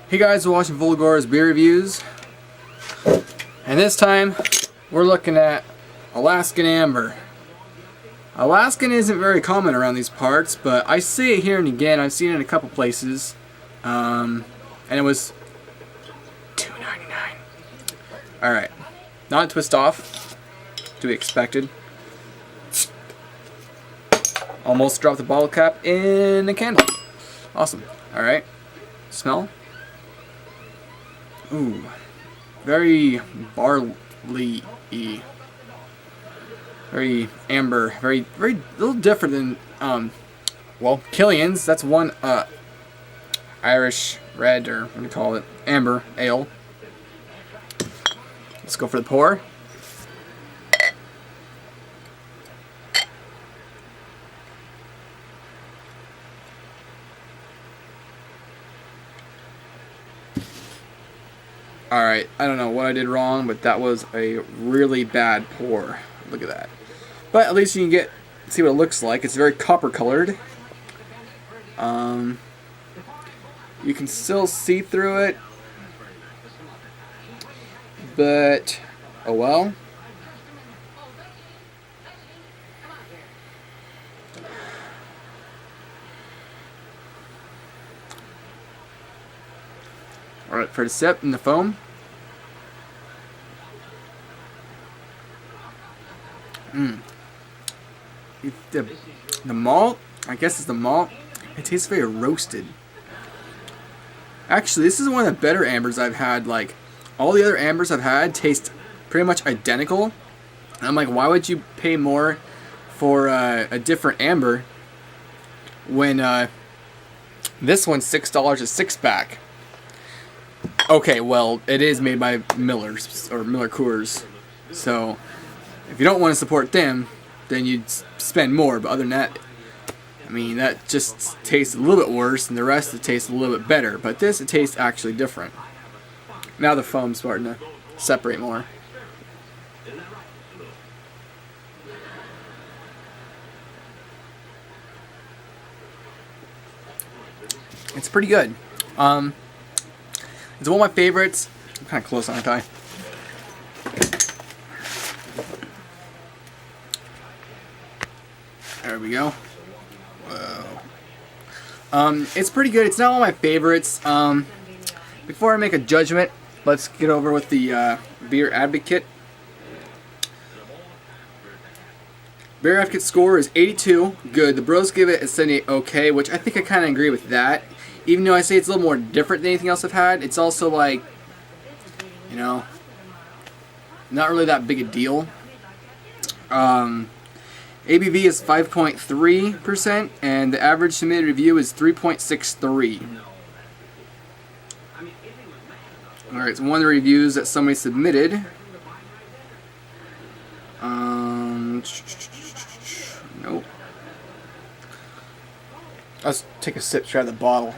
Hey guys, we're watching Volgar's beer reviews, and this time we're looking at Alaskan Amber. Alaskan isn't very common around these parts, but I see it here and again. I've seen it in a couple places, and it was $2.99. Alright, not a twist off, to be expected. Almost dropped the bottle cap in the candle. Awesome. Alright, smell. Ooh, very barley-y, very amber, very little different than well, Killian's. That's one Irish red, or what do you call it, amber ale. Let's go for the pour. Alright, I don't know what I did wrong, but that was a really bad pour. Look at that. But at least you can see what it looks like. It's very copper colored. You can still see through it, but oh well. Alright, for the sip and the foam. The malt, I guess it's the malt. It tastes very roasted. Actually, this is one of the better ambers I've had. Like, all the other ambers I've had taste pretty much identical. And I'm like, why would you pay more for a different amber when this one's $6 a six-pack? Okay, well, it is made by Miller's, or Miller Coors. So, if you don't want to support them, then you'd spend more. But other than that, I mean, that just tastes a little bit worse, and the rest it tastes a little bit better. But this, it tastes actually different. Now the foam's starting to separate more. It's pretty good. It's one of my favorites. I'm kind of close, aren't I? There we go. Whoa. It's pretty good. It's not one of my favorites. Before I make a judgment, let's get over with the Beer Advocate. Beer Advocate score is 82. Good. The bros give it a 78. Okay, which I think I kind of agree with that. Even though I say it's a little more different than anything else I've had, it's also like, you know, not really that big a deal. ABV is 5.3%, and the average submitted review is 3.63. Alright, so one of the reviews that somebody submitted. Nope. Let's take a sip straight out of the bottle.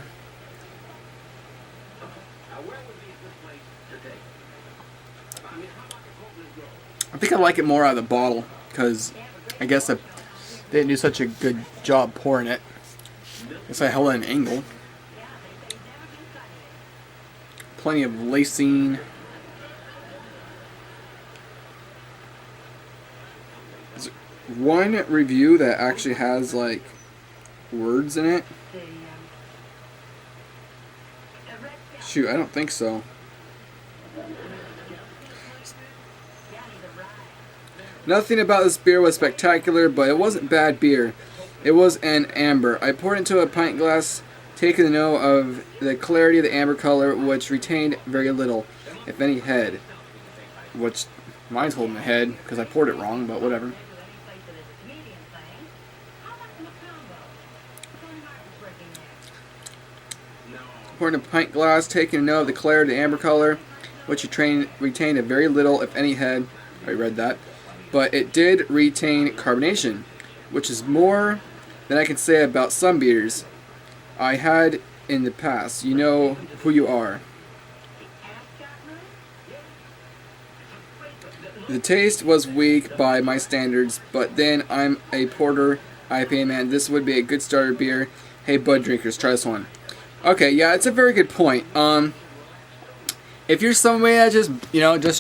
I think I like it more out of the bottle, because I guess they didn't do such a good job pouring it. I guess I held it at an angle. Plenty of lacing. There's one review that actually has like words in it. Shoot, I don't think so. Nothing about this beer was spectacular, but it wasn't bad beer. It was an amber. I poured into a pint glass, taking note of the clarity of the amber color, which retained very little, if any, head. Which, mine's holding a head, because I poured it wrong, but whatever. Poured in a pint glass, taking note of the clarity of the amber color, which retained a very little, if any, head. I read that. But it did retain carbonation, which is more than I can say about some beers I had in the past. You know who you are. The taste was weak by my standards, but then I'm a porter IPA man. This would be a good starter beer. Hey, bud drinkers, try this one. Okay, yeah, it's a very good point. If you're somebody that just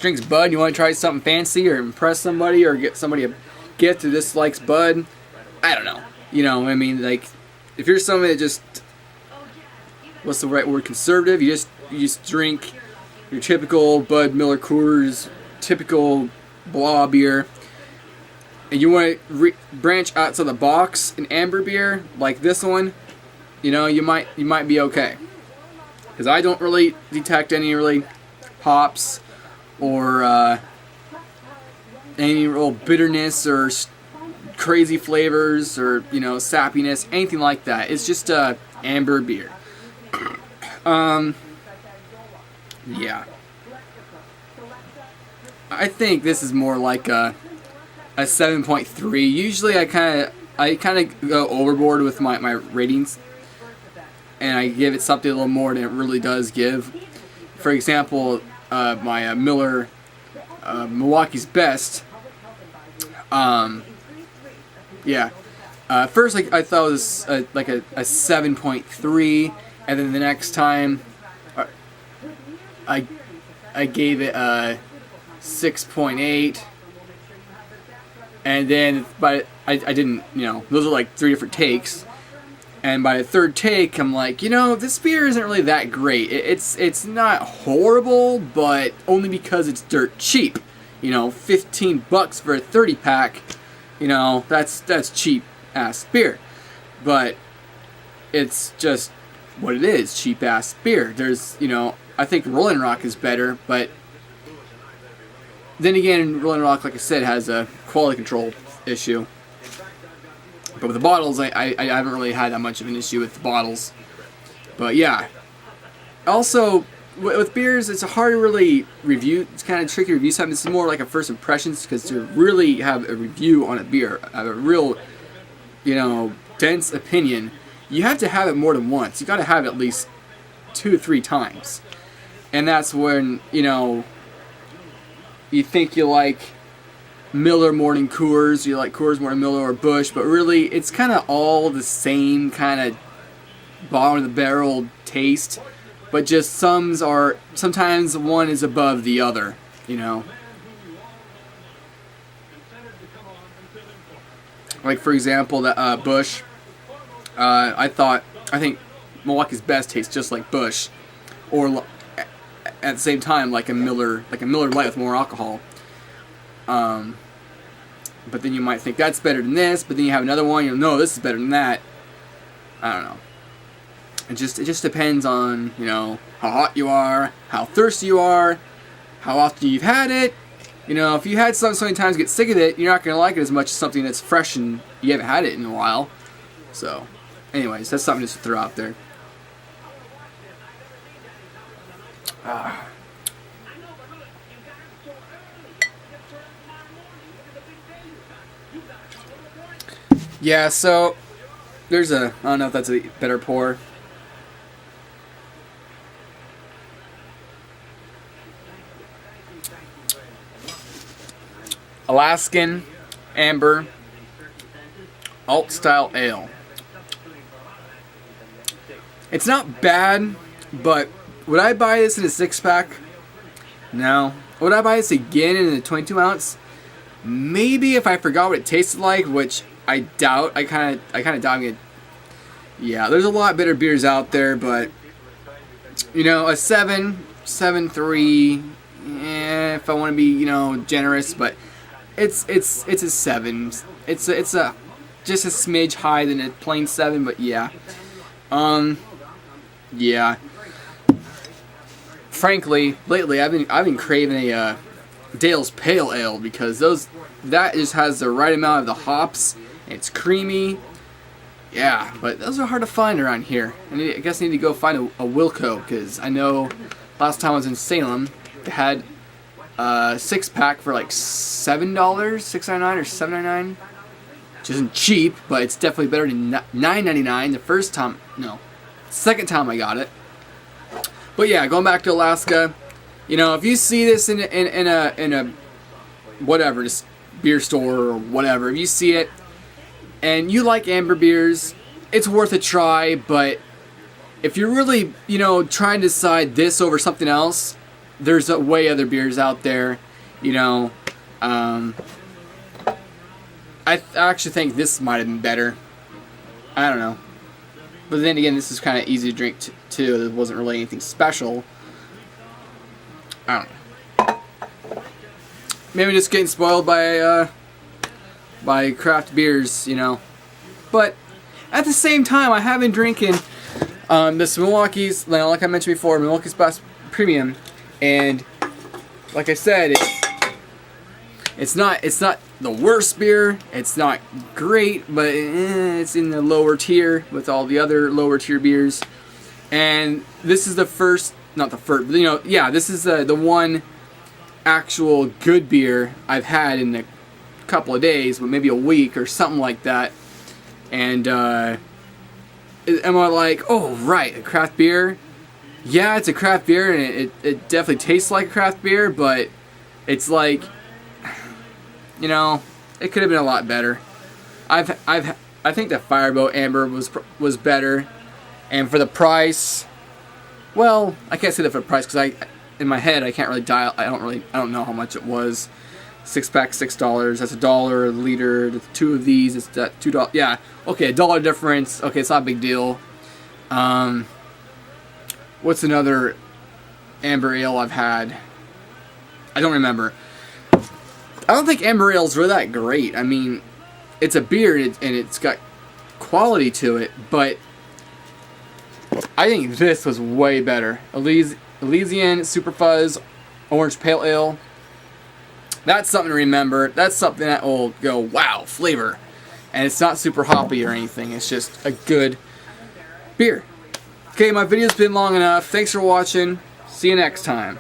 drinks Bud, and you want to try something fancy or impress somebody or get somebody a gift who dislikes Bud, I don't know. I mean, like, if you're somebody that just, what's the right word, conservative, you just drink your typical Bud, Miller, Coors, typical blah beer, and you want to branch outside the box in amber beer like this one, you might be okay. Because I don't really detect any really hops or any real bitterness or crazy flavors or sappiness, anything like that. It's just amber beer. Yeah. I think this is more like a 7.3. Usually I kind of go overboard with my ratings, and I give it something a little more than it really does give. For example, my Miller Milwaukee's Best. Yeah. First, I thought it was like a 7.3, and then the next time I gave it a 6.8, and then I didn't, those are like 3 different takes. And by the third take, I'm like, this beer isn't really that great. It's not horrible, but only because it's dirt cheap. $15 for a 30-pack, that's cheap ass beer. But it's just what it is, cheap ass beer. There's, I think Rolling Rock is better, but then again, Rolling Rock, like I said, has a quality control issue. But with the bottles, I haven't really had that much of an issue with the bottles. But yeah. Also, with beers, it's hard to really review. It's kind of tricky to review something. This is more like a first impressions, because to really have a review on a beer, have a real, dense opinion, you have to have it more than once. You got to have it at least 2 to 3 times. And that's when, you think you like Miller more than Coors, you like Coors more than Miller or Busch, but really it's kind of all the same kind of bottom of the barrel taste, but just sometimes one is above the other, Like, for example, that Busch, I think Milwaukee's Best tastes just like Busch, or at the same time like a Miller Lite with more alcohol. But then you might think that's better than this, but then you have another one, no, this is better than that. I don't know. It just depends on, how hot you are, how thirsty you are, how often you've had it. If you had something so many times, get sick of it, you're not going to like it as much as something that's fresh and you haven't had it in a while. So, anyways, that's something just to throw out there. Yeah, so there's I don't know if that's a better pour. Alaskan Amber Alt Style Ale. It's not bad, but would I buy this in a 6-pack? No. Would I buy this again in a 22 ounce? Maybe if I forgot what it tasted like, which I doubt. I kind of doubt it. Yeah, there's a lot better beers out there, but a 7.3. If I want to be generous, but it's a 7. It's a just a smidge higher than a plain 7, but yeah. Yeah. Frankly, lately I've been craving a Dale's Pale Ale, because that just has the right amount of the hops. It's creamy. Yeah, but those are hard to find around here. I guess I need to go find a Wilco, because I know last time I was in Salem, they had a 6-pack for like $7, $6.99 or $7.99, which isn't cheap, but it's definitely better than $9.99 the second time I got it. But yeah, going back to Alaska, if you see this in a whatever, just beer store or whatever, if you see it and you like amber beers, it's worth a try, but if you're really, you know, trying to decide this over something else, there's way other beers out there, you know. I actually think this might have been better. I don't know. But then again, this is kind of easy to drink too. It wasn't really anything special. I don't know. Maybe just getting spoiled by craft beers, you know. But at the same time, I have been drinking this Milwaukee's, like I mentioned before, Milwaukee's Best Premium, and like I said, it's not the worst beer. It's not great, but it's in the lower tier with all the other lower tier beers. And this is the first, not the first, you know, yeah, this is the one actual good beer I've had in a couple of days, but maybe a week or something like that. And am I like, oh right, a craft beer? Yeah, it's a craft beer, and it definitely tastes like a craft beer, but it's like, you know, it could have been a lot better. I think the Fireboat Amber was better, and for the price, well, I can't say that for the price because in my head I can't really dial. I don't know how much it was. 6-pack, $6. That's $1 a liter. The two of these, it's that $2. Yeah, okay, $1 difference. Okay, it's not a big deal. What's another amber ale I've had? I don't remember. I don't think amber ale is really that great. I mean, it's a beer and it's got quality to it, but I think this was way better. Elysian Super Fuzz Orange Pale Ale. That's something to remember. That's something that will go, wow, flavor. And it's not super hoppy or anything. It's just a good beer. Okay, my video's been long enough. Thanks for watching. See you next time.